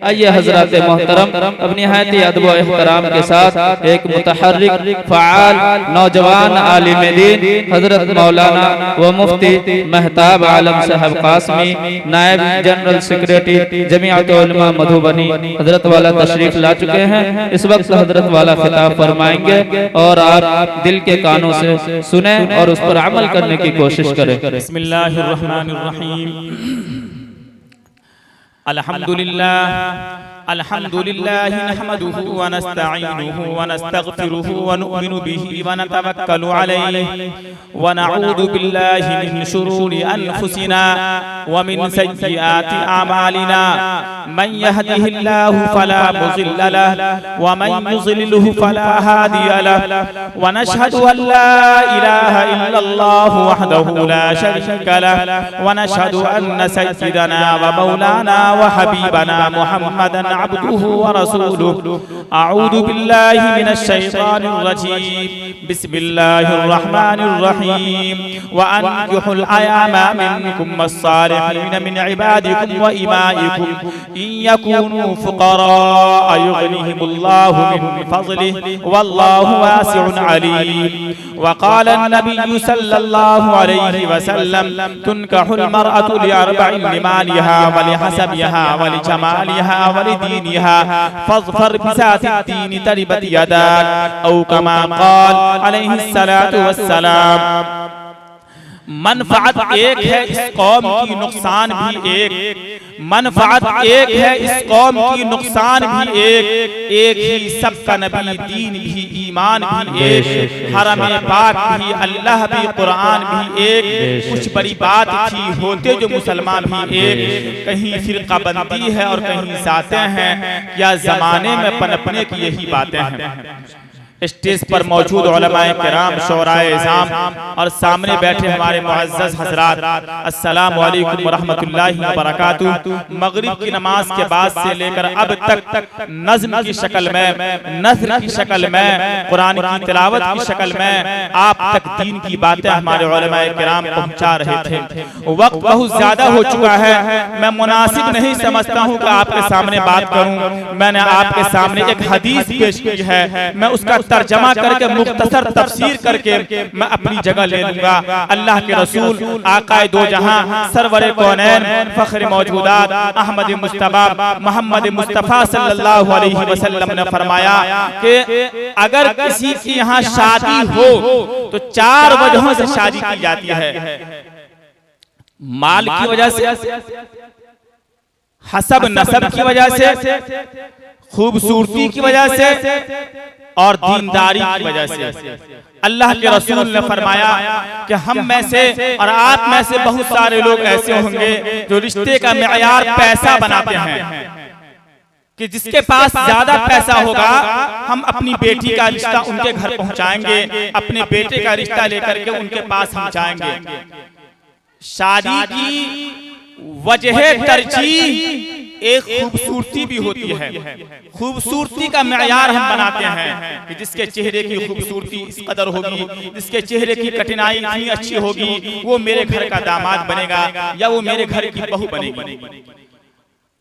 आइए हजरत मोहतरम अपनी निहायत अदब व एहतराम के साथ एक मुतहर्रिक फ़आल नौजवान आलिम दीन हजरत मौलाना व मुफ्ती महताब आलम साहब कासमी नायब जनरल सेक्रेटरी जमीयत उलमा मधुबनी हजरत वाला तशरीफ ला चुके हैं। इस वक्त हजरत वाला खिताब फरमाएंगे और आप दिल के कानों से सुने और उस पर अमल करने की कोशिश करें। बिस्मिल्लाहिर्रहमानिर्रहीम। अल्हम्दुलिल्लाह नहमदुहु व नस्तईनुहु व नस्तगफिरुहु व नु'मिनु बिही व नतवक्कलु अलैहि व नऊदु बिल्लाहि मिन शुरूरि अनफुसिना व मिन सय्यिआति अमालिना मन यहदिहिल्लाहु फला मुज़िल्ल लहु व मन युज़लिलहु फला हादिय लहु व नशहदु अन ला इलाहा इल्लल्लाहु वहदहु ला शरीका लहु व नशहदु अन्न सय्यिदना व मौलाना व हबीबना मुहम्मदन अब्दुहु व रसूलुहु। अऊज़ु बिल्लाहि मिनश शैतानिर रजीम। बिस्मिल्लाहिर रहमानिर रहीम। व अनकिहुल अयामा मिनकुम वस्सालिहीन मिन इबादिकुम व इमाइकुम इन यकूनु फुक़रा युग़निहिमुल्लाहु मिन फ़ज़लिहि वल्लाहु वासिउन अलीम। व क़ाल अन्नबिय्यु सल्लल्लाहु अलैहि वसल्लम तुनकहुल मरअतु लिअरबइन लिमालिहा व लिहसबिहा व लिजमालिहा व लिदीनिहा फ़ज़फ़र बिज़ातिद्दीन तरिबत यदाक औ कमा क़ाल अलैहिस्सलातु वस्सलाम। मनफ़अत एक है इस कौम की नुकसान भी एक, मनफ़अत एक है इस कौम की नुकसान भी एक ही सबका नबी दीन भी ईमान भी एक, हरम पाक भी अल्लाह भी कुरान भी एक। कुछ बड़ी बात थी होते जो मुसलमान भी एक, कहीं फिरका बंदी है और कहीं साते हैं, या जमाने में पनपने की यही बातें हैं। स्टेज पर मौजूद उलमाए किराम, शोराए इज़ाम और सामने बैठे हमारे मुअज़्ज़ज़ हज़रात, अस्सलामु अलैकुम व रहमतुल्लाहि व बरकातुहू। मगरिब की नमाज के बाद से लेकर अब तक नज़्म की शक्ल में, नज़्र की शक्ल में, कुरान की तिलावत की शक्ल में आप तक दीन की बातें हमारे उलमाए किराम पहुँचा रहे थे। वक्त बहुत ज़्यादा हो चुका है, मैं मुनासिब नहीं समझता हूँ कि आपके सामने बात करूँ। मैंने आपके सामने एक हदीस पेश की है, मैं उसका तर्जमा करके मुख्तसर तफसीर करके मैं अपनी जगह ले लूंगा। अल्लाह के रसूल आकाए दो जहां सरवरे कौनैन फख्र मौजूदात अहमद मुस्तफा मोहम्मद मुस्तफा सल्लल्लाहु अलैहि वसल्लम ने फरमाया कि अगर किसी की यहाँ शादी हो तो 4 वजहों से शादी की जाती है। माल की वजह से, हसब नसब की वजह से, खूबसूरती की वजह से और दीनदारी की वजह से। अल्लाह के रसूल ने फरमाया कि हम में से और आप में से बहुत सारे लोग ऐसे होंगे जो रिश्ते का मेयार पैसा बनाते हैं, कि जिसके पास ज्यादा पैसा होगा हम अपनी बेटी का रिश्ता उनके घर पहुंचाएंगे, अपने बेटे का रिश्ता लेकर के उनके पास हम जाएंगे। शादी की वजह तरजीह एक खूबसूरती भी होती है। खूबसूरती का मेयार हम बनाते हैं कि जिसके चेहरे की खूबसूरती इस कदर होगी, जिसके चेहरे की कठिनाई इतनी अच्छी होगी, वो मेरे घर का दामाद बनेगा या वो मेरे घर की बहू बनेगी।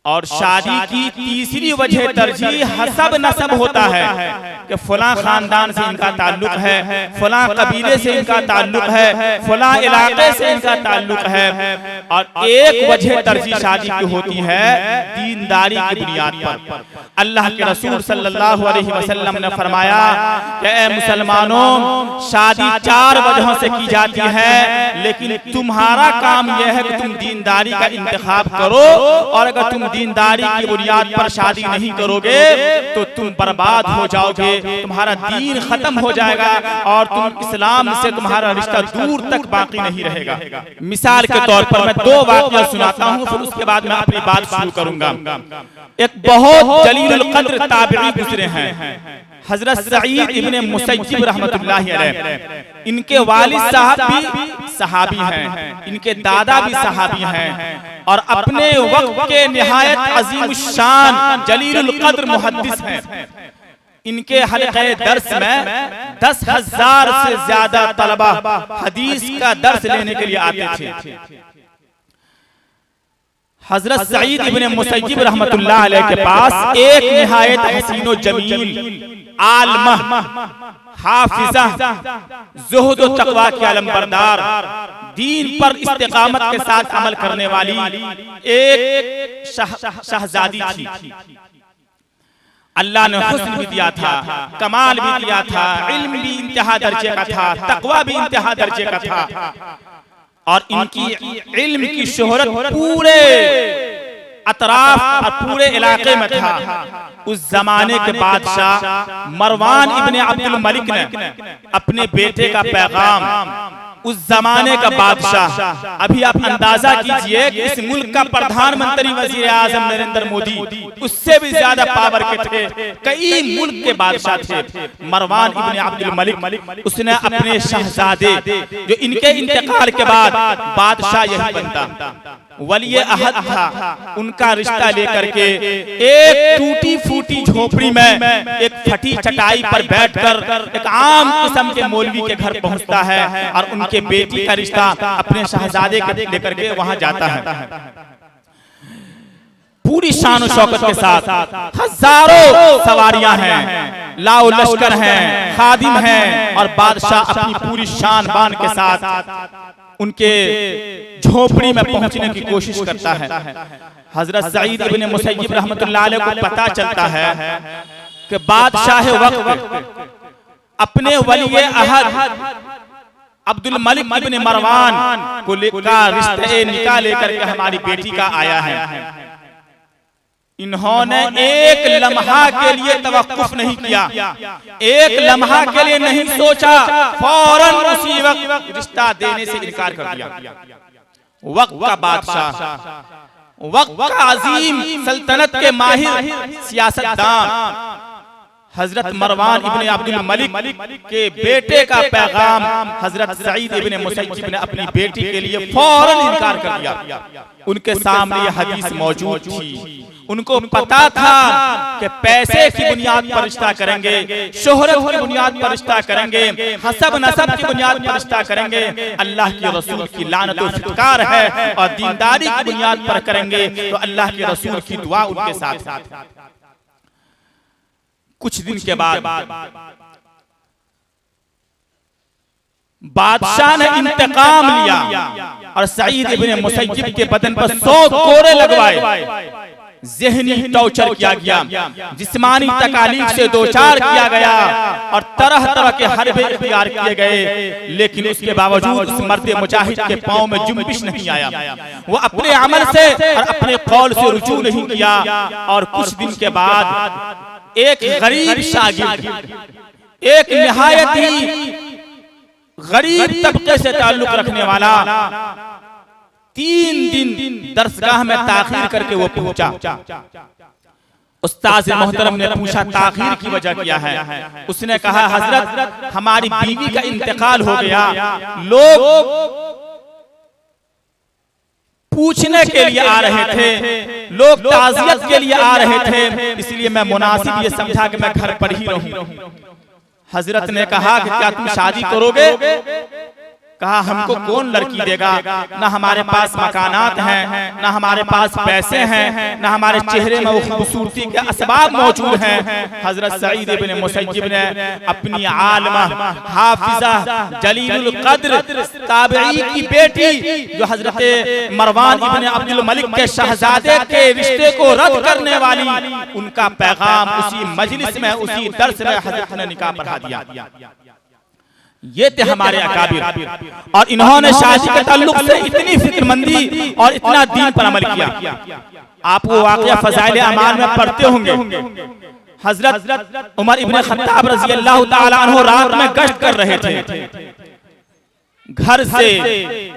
और शादी की तीसरी वजह तरजीह हसब नसब होता है कि फलां खानदान से इनका ताल्लुक है, फलां कबीले से इनका ताल्लुक है, फलां इलाके से इनका ताल्लुक है। और एक वजह तरजीह शादी की होती है दीनदारी की बुनियाद पर। अल्लाह के रसूल सल्लल्लाहु अलैहि वसल्लम ने फरमाया कि ऐ मुसलमानों, शादी 4 वजहों से की जाती है, लेकिन तुम्हारा काम यह है कि तुम दीनदारी का इंतखाब करो, और अगर तुम दीनदारी की बुनियाद पर शादी नहीं करोगे तो तुम बर्बाद हो जाओगे, तुम्हारा दीन खत्म हो जाएगा और तुम इस्लाम से तुम्हारा रिश्ता दूर तक बाकी नहीं रहेगा। मिसाल के तौर पर मैं 2 वाक़या सुनाता हूँ, फिर उसके बाद मैं अपनी बात शुरू करूंगा। एक बहुत जलीलुल क़द्र ताबिई गुजरे हैं, हजरत सईद इब्ने मुसय्यिब रहमतुल्लाहि अलैह। इनके वालिद साहब भी सहाबी हैं, इनके दादा भी सहाबी हैं, और अपने वक्त के निहायत अजीम शान जलीलुल क़द्र मुहद्दिस हैं। इनके हल्क़े दर्स में 10,000 से ज्यादा तलबा हदीस का दर्स लेने के लिए आते थे। हजरत सईद इब्ने मुसय्यिब रहमतुल्लाह अलैह के पास एक निहायत हसीनो जमील आलमा हाफिजा ज़ुहद व तक़वा की अलमबरदार दीन पर इस्तिकामत के साथ अमल करने वाली एक शहजादी थी। अल्लाह ने हुस्न भी दिया था, कमाल भी दिया था, इल्म भी इंतहा दर्जे का था, तक़वा भी इंतहा दर्जे का था और इनकी इल्म की शोहरत पूरे अतराफ और पूरे इलाके में था। उस जमाने के बादशाह मरवान इब्ने अब्दुल मलिक ने अपने बेटे का पैगाम, उस जमाने का बादशाह, अभी आप अंदाजा कीजिए कि इस मुल्क का प्रधानमंत्री वजीर आजम नरेंद्र मोदी उससे भी ज्यादा पावर के थे, कई मुल्क के बादशाह थे। मरवान इब्ने अब्दुल मलिक उसने अपने शहजादे, जो इनके इंतकाल के बाद बादशाह यही बनता, वली अहद था, उनका रिश्ता लेकर के एक टूटी फूटी झोपड़ी में एक फटी चटाई पर बैठकर एक आम किस्म के मौलवी के घर पहुंचता है और उनके बेटी का रिश्ता अपने शहजादे के लेकर के वहां जाता है। पूरी शान शौकत के साथ हजारों सवारियां हैं, लाओ लश्कर हैं, खादिम हैं और बादशाह अपनी पूरी शान बान के साथ उनके झोपड़ी में पहुंचने की कोशिश करता है। हजरत सईद इब्ने मुसय्यिब रहमतुल्लाह अलैह को पता चलता है कि बादशाह वक्त अपने वली अहद अब्दुल मलिक इब्ने मरवान को लेकर रिश्ते निकाह लेकर के हमारी बेटी का आया है। इन्होंने एक लम्हा के लिए तवक्कुफ नहीं किया, एक लम्हा के लिए नहीं सोचा, फौरन उसी वक्त रिश्ता देने से इनकार कर दिया। वक्त का बादशाह, वक्त का अजीम सल्तनत के माहिर सियासतदान हजरत मरवान इब्ने अब्दुल मलिक के बेटे का पैगाम हजरत सईद इब्ने मुसय्यिब ने अपनी बेटी के लिए फौरन इनकार कर दिया। उनके सामने यह हदीस मौजूद थी, उनको पता था कि पैसे की बुनियाद पर रिश्ता करेंगे, शोहरत की बुनियाद पर रिश्ता करेंगे, हसब नसब की बुनियाद पर रिश्ता करेंगे, अल्लाह के रसूल की लानत और फटकार है, और दीनदारी की बुनियाद पर करेंगे तो अल्लाह के रसूल की दुआ उनके साथ। कुछ दिन के बाद बादशाह ने इंतकाम लिया और सईद इब्ने मुसय्यिब के बदन पर 100 कोड़े लगवाए, ज़हनी टॉर्चर किया गया, जिस्मानी तकालीफ से दो चार किया गया और तरह तरह के हरबे इख्तियार किए गए, लेकिन उसके बावजूद उस मर्द मुजाहिद के पांव में जुम्बिश नहीं आया। वो अपने अमल से और अपने कौल से रुजू नहीं किया। और कुछ दिन के बाद एक गरीब शागिर्द, एक निहायत ही गरीब तबके से ताल्लुक रखने वाला 3 दिन दरसगाह में ताखीर करके वो पहुंचा। उस्ताद मोहतरम ने पूछा ताखीर की वजह क्या है। उसने कहा हजरत हमारी बीवी का इंतकाल हो गया, लोग पूछने के लिए आ रहे थे, लोग ताज़ियत के लिए आ रहे थे, इसलिए मैं मुनासिब ये समझा कि मैं घर पर ही रहूं। हजरत ने कहा कि क्या तुम शादी करोगे? कहा हमको कौन लड़की देगा, ना हमारे पास मकानात हैं, ना हमारे पास पैसे हैं, ना हमारे चेहरे में वो खूबसूरती के असबाब मौजूद हैं। हजरत सईद इब्ने मुसय्यिब ने अपनी आलिमा हाफिजा जलीलुल कद्र ताबई की बेटी, जो हजरत मरवान इब्ने अब्दुल मलिक के शहजादे के रिश्ते को रद्द करने वाली, उनका पैगाम उसी मजलिस में, उसी दर्स में हजरत ने निकाह पढ़ा दिया। ये थे हमारे अकाबिर, और इन्होंने शादी के ताल्लुक से इतनी फिक्रमंदी और इतना दीन पर अमल किया। आप वो वाक़या फ़ज़ाइल अमाल में पढ़ते होंगे। हजरत उमर इब्ने खत्ताब रज़ी अल्लाह ताला अन्हु रात में गश्त कर रहे थे, घर से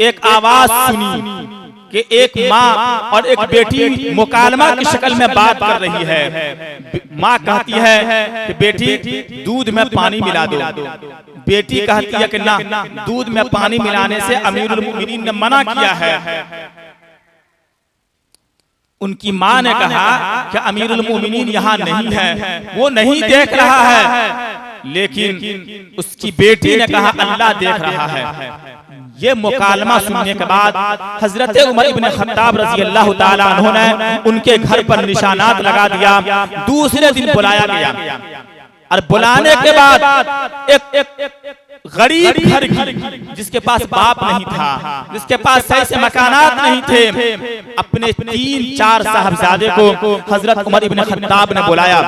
एक आवाज सुनी कि एक माँ और एक बेटी मुकालमा की शक्ल में बात कर रही है। माँ कहती है कि बेटी दूध में पानी मिला दो, बेटी कहती है कि ना, दूध में पानी मिलाने से अमीरुल मोमिनीन ने मना किया है। उनकी माँ ने कहा कि अमीरुल मोमिनीन यहाँ नहीं है, वो नहीं देख रहा है, लेकिन उसकी बेटी ने कहा अल्लाह देख रहा है। ये मुकालमा सुनने के बाद हजरत उमर इब्ने खत्ताब रजी अल्लाह ताला अन्हु ने उनके घर पर निशानात लगा दिया। दूसरे दिन बुलाया गया और बुलाने के बाद एक गरीब घर की, जिसके पास बाप नहीं था, जिसके पास सही से मकानात नहीं थे, अपने 3-4 साहबजादे को हजरत उमर इब्ने खत्ताब ने बुलाया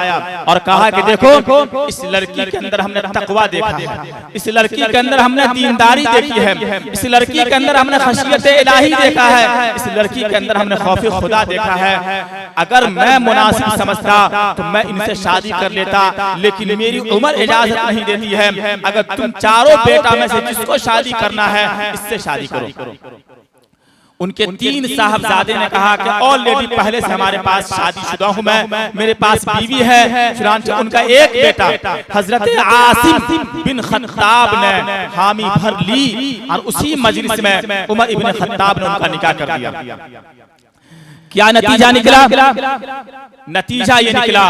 और कहा कि देखो, इस लड़की के अंदर हमने तकवा देखा है, इस लड़की के अंदर हमने दीनदारी देखी है, इस लड़की के अंदर हमने खशियत इलाही देखा है, इस लड़की के अंदर हमने खौफ खुदा देखा है। अगर मैं मुनासिब समझता तो मैं इनसे शादी कर लेता, लेकिन मेरी उम्र इजाजत नहीं देती है। अगर तुम चारों बेटा में से जिसको शादी करना है इससे शादी करो। उनके 3 साहबजादे ने कहा कि ऑलरेडी पहले से हमारे पास शादीशुदा हूं मैं, मेरे पास बीवी है। चुनांचे उनका एक बेटा हजरत आसिम बिन खत्ताब ने हामी भर ली और उसी मजलिस में उमर इब्ने खत्ताब ने उनका निकाह कर दिया। क्या नतीजा निकला? नतीजा ये निकला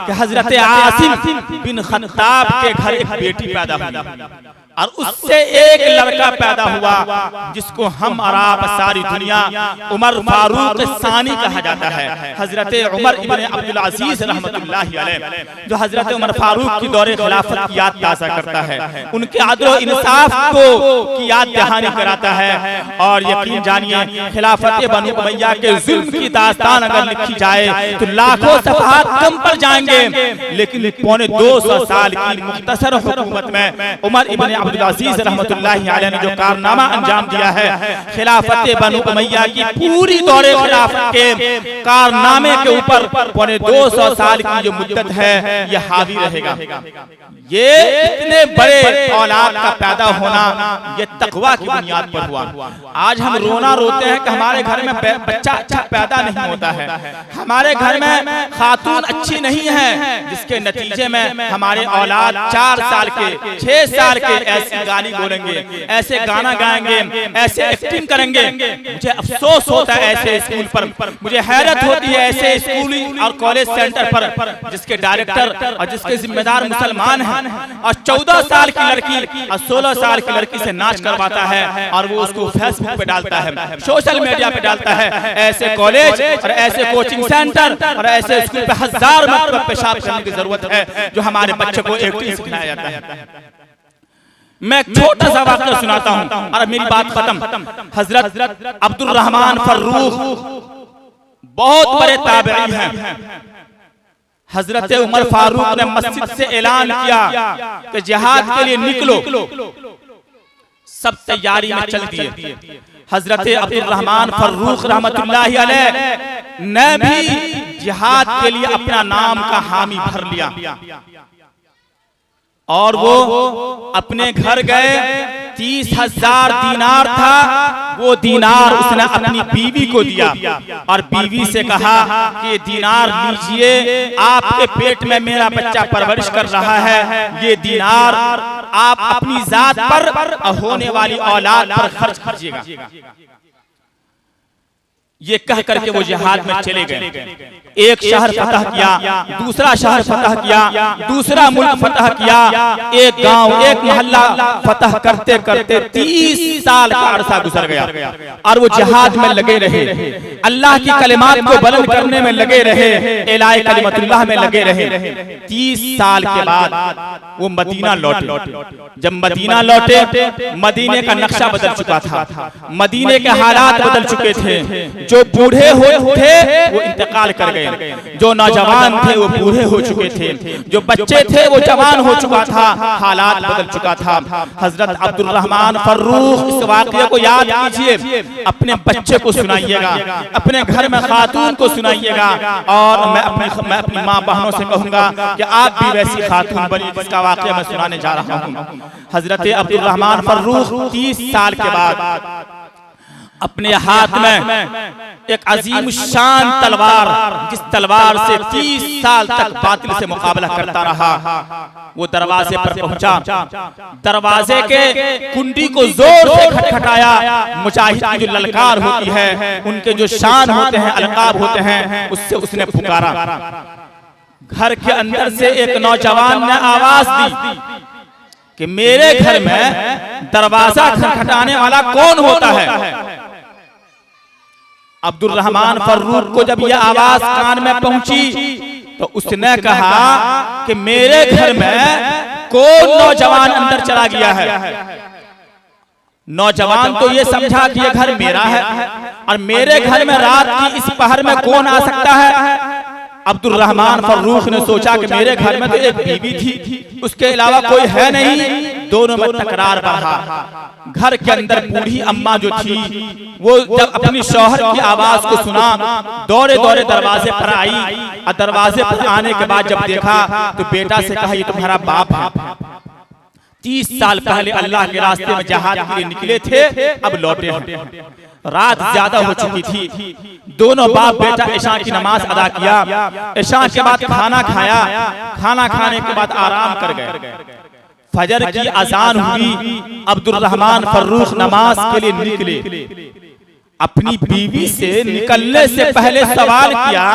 कि हजरत आसिम बिन खत्ताब के घर एक बेटी पैदा हुई और उससे एक लड़का पैदा हुआ जिसको हम और आप सारी दुनिया उमर फारूक सानी कहा जाता है। हजरत उमर इब्ने अब्दुल अजीज रहमतुल्लाहि अलैह, जो हजरत उमर फारूक की दौरे खिलाफत की याद ताज़ा करता है, उनके अदल व इंसाफ को की याद दहानी कराता है। और यकीन जानिए, खिलाफत बनु उमय्या के जुल्म की दास्तान अगर लिखी जाए तो लाखों सफ़हात कम पड़ जाएंगे, लेकिन पौने 200 साल की मुख्तसर हुकूमत में उमर इब्ने अब्दुल अजीज रहमतुल्लाहि अलैह ने जो कारनामा अंजाम दिया है, खिलाफत बनु उमय्या की पूरी दौरे खिलाफत के कारनामे के ऊपर पौने 200 साल की जो मुद्दत है ये हावी रहेगा। ये इतने बड़े औलाद का पैदा होना ये तकवा की बुनियाद पर हुआ। आज हम रोना रोते हैं कि हमारे घर में बच्चा अच्छा पैदा नहीं होता है, हमारे घर में खातून अच्छी नहीं है, जिसके नतीजे में हमारे औलाद 4 साल के 6 साल के ऐसी गाली बोलेंगे, ऐसे गाना गाएंगे, ऐसे एक्टिंग करेंगे। मुझे अफसोस होता है ऐसे स्कूल पर, मुझे हैरत होती है ऐसे स्कूल और कॉलेज सेंटर पर जिसके डायरेक्टर और जिसके जिम्मेदार मुसलमान हैं और 14 साल की लड़की और 16 साल की लड़की से नाच करवाता है और वो उसको फेसबुक पे डालता है, सोशल मीडिया पे डालता है। ऐसे कॉलेज और ऐसे कोचिंग सेंटर और ऐसे स्कूल पे 1000 मरतबा पेशाब करने की जरूरत है जो हमारे बच्चे को एक्टिंग सिखाया जाता है। मैं एक छोटा सा वाक़या सुनाता हूँ और मेरी बात खत्म। हजरत अब्दुल रहमान फर्रुख बहुत बड़े ताबई हैं। हजरत उमर फारूक ने मस्जिद से ऐलान किया कि जिहाद के लिए निकलो, सब तैयारी में चल दिए। हजरत अब्दुल रहमान फर्रुख रहमतुल्लाहि अलैह ने भी जिहाद के लिए अपना नाम का हामी भर लिया और वो अपने घर गए। 30,000 दीनार था, वो दीनार उसने अपनी बीवी को दिया और बीवी से कहा कि दीनार लीजिए, आपके पेट में मेरा बच्चा परवरिश कर रहा है, ये दीनार आप अपनी जात पर होने वाली औलाद पर खर्च कीजिएगा। ये कह करके वो जिहाद में चले गए। एक शहर फतह किया, दूसरा शहर फतह किया, दूसरा मुल्क फतह किया, एक गांव एक मोहल्ला फतह करते करते 30 साल का अरसा गुजर गया और वो जिहाद में लगे रहे, अल्लाह की कलिमात को बुलंद करने में लगे रहे, इलाए कलिमतुल्लाह में लगे रहे। 30 साल के बाद वो मदीना लौटे। जब मदीना लौटे, मदीने का नक्शा बदल चुका था, मदीने के हालात बदल चुके थे। जो बूढ़े हो थे वो इंतकाल कर गए, जो नौजवान थे वो बूढ़े हो चुके थे, जो बच्चे थे वो जवान हो चुका था, हालात बदल चुका था। हजरत अब्दुल रहमान फर्रुख इस वाक़ये को याद कीजिए, अपने बच्चे को सुनाइएगा, अपने घर में खातून को सुनाइएगा और मैं अपनी माँ बहनों से कहूंगा कि आप भी वैसी खातून बनी जिसका वाक़या मैं सुनाने जा रहा हूँ। हजरत अब्दुल रहमान फर्रुख 30 साल के बाद अपने हाथ में एक अजीम शान तलवार, जिस तलवार से 30 साल तक बातिल से मुकाबला करता रहा, वो दरवाजे पर पहुंचा। दरवाजे के कुंडी को जोर से खटखटाया। मुजाहिद की जो ललकार होती है, उनके जो शान होते हैं, अलकाब होते हैं, उससे उसने पुकारा। घर के अंदर से एक नौजवान ने आवाज दी, कि मेरे घर में दरवाजा खटखटाने वाला कौन होता है। अब्दुल रहमान फर्रुख को जब यह आवाज कान में पहुंची तो उसने कहा कि मेरे घर में कौन नौजवान अंदर चला गया है। नौजवान तो ये समझा कि यह घर मेरा है और मेरे घर में रात की इस पहर में कौन आ सकता है। अब्दुल रहमान फर्रुख ने सोचा कि मेरे घर में तो एक बीवी थी, उसके अलावा कोई है नहीं। दोनों में तकरार बढ़ा। घर के अंदर बूढ़ी अम्मा जो थी वो जब अपनी शौहर की आवाज को सुना दौड़े दौड़े दरवाजे पर आई और दरवाजे पर आने के बाद जब देखा तो बेटा से कहा ये तुम्हारा बाप है। 30 साल पहले अल्लाह के रास्ते में जहाद के लिए निकले थे, अब लौटे हैं। रात ज्यादा हो चुकी थी। दोनों बाप बेटा इशा की नमाज अदा किया। इशा के बाद खाना खाया। खाना खाने के बाद आराम कर गए। फजर की अजान हुई। अब्दुल रहमान फर्रुख नमाज के लिए निकले। अपनी बीवी से निकलने से पहले सवाल किया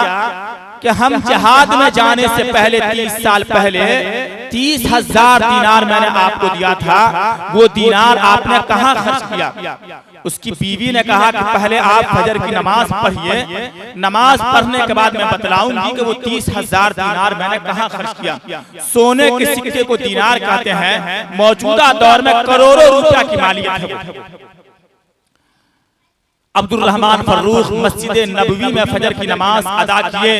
कि हम जिहाद में जाने से पहले 30 साल पहले 30,000 दीनार मैंने आपको दिया था, वो दीनार आपने कहां खर्च किया। उसकी बीवी ने कहा कि पहले आप फजर की नमाज पढ़िए, नमाज पढ़ने के बाद मैं बतलाऊंगी कि वो 30,000 दीनार मैंने कहां खर्च किया। सोने के सिक्के को दीनार कहते हैं। मौजूदा दौर में करोड़ों रुपया की मालियत है। अब्दुल रहमान फर्रुख मस्जिद नबवी में फजर की नमाज अदा किए।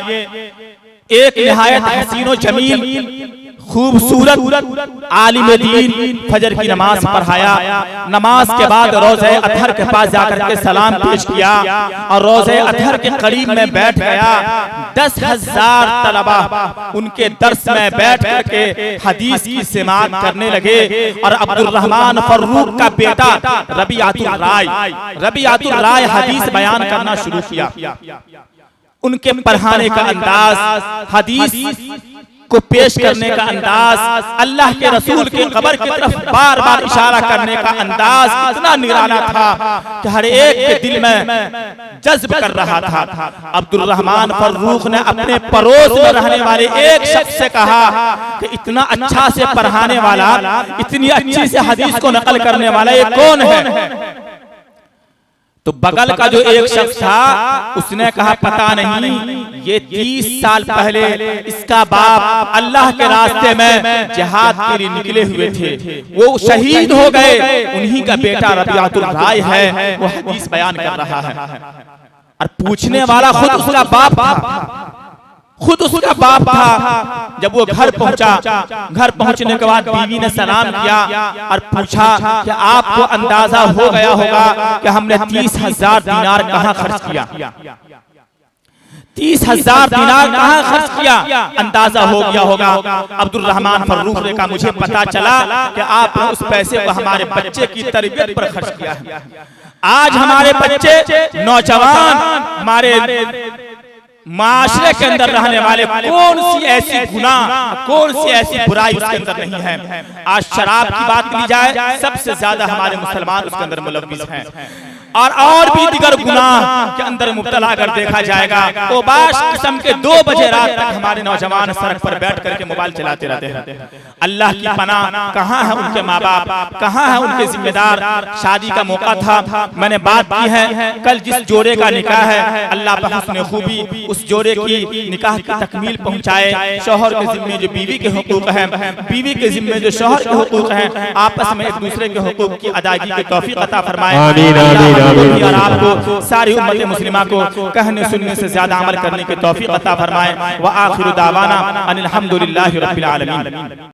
एक निहायत हसीनो जमील खूबसूरत आलिम दीन फजर की नमाज पढ़ाया। नमाज के बाद रोज़े अतहर के पास जाकर के सलाम पेश किया और रोज़े अतहर के करीब में बैठ गया। 10,000 तलबा उनके दर्स में बैठ करके हदीस की समाअत करने लगे और अब्दुल रहमान फर्रुख का बेटा रबियातुल राय हदीस बयान करना शुरू किया। उनके पढ़ाने का अंदाज, हदीस को पेश करने का अंदाज, अल्लाह के रसूल के कब्र की तरफ बार बार इशारा करने का अंदाज इतना निराला था कि हर एक के दिल में जज्ब कर रहा था। अब्दुल रहमान फर्रुख ने अपने पड़ोस में रहने वाले एक शख्स से कहा कि इतना अच्छा से पढ़ाने वाला, इतनी अच्छी से हदीस को नकल करने वाला ये कौन है। तो बगल का जो एक शख्स था उसने कहा पता नहीं, ये 30 साल पहले इसका बाप अल्लाह के रास्ते में जिहाद के लिए निकले हुए थे, वो शहीद हो गए। उन्हीं का बेटा रबियातुल राय है, वो हदीस बयान कर रहा है। और पूछने वाला खुद उसका बाप था, खुद उसका बाप था। जब वो घर पहुंचा, घर पहुंचने के बाद बीवी ने सलाम किया और पूछा कि आपको अंदाजा हो गया होगा कि हमने 30,000 दीनार कहां खर्च किया। 30,000 दीनार कहां खर्च किया, अंदाजा हो गया होगा। अब्दुल रहमान फर्रुख ने कहा मुझे पता चला कि आपने उस पैसे को हमारे बच्चे की तरबियत पर खर्च किया है। आज हमारे बच्चे नौजवान, हमारे माशरे के अंदर रहने वाले कौन सी ऐसी गुनाह, कौन सी ऐसी बुराई उसके अंदर नहीं है। आज शराब की बात की जाए, सबसे ज्यादा हमारे मुसलमान उसके अंदर मुलव्विस हैं। और भी दिगर गुनाह के अंदर मुब्तला अगर देखा जाएगा तो बाश किस्म के 2 बजे रात तक हमारे नौजवान सड़क पर बैठ करके मोबाइल चलाते रहते हैं। अल्लाह की पनाह, कहाँ है उनके माँ बाप, कहाँ है उनके जिम्मेदार। शादी का मौका था, मैंने बात की है, कल जिस जोड़े का निकाह है अल्लाह पर हुस्न खूबी उस जोड़े की निकाह की तकमील पहुँचाए। शौहर के जिम्मे जो बीवी के हुकूक हैं, बीवी के जिम्मे जो शौहर के हुकूक हैं, आपस में एक दूसरे के हुकूक की अदायगी की तौफीक अता फरमाए। और आपको सारी उम्मत मुस्लिमा को कहने सुनने से ज्यादा अमल करने की तौफीक अता फरमाए। व आखिरु दावाना अनिल हम्दुलिल्लाहि रब्बिल आलमीन।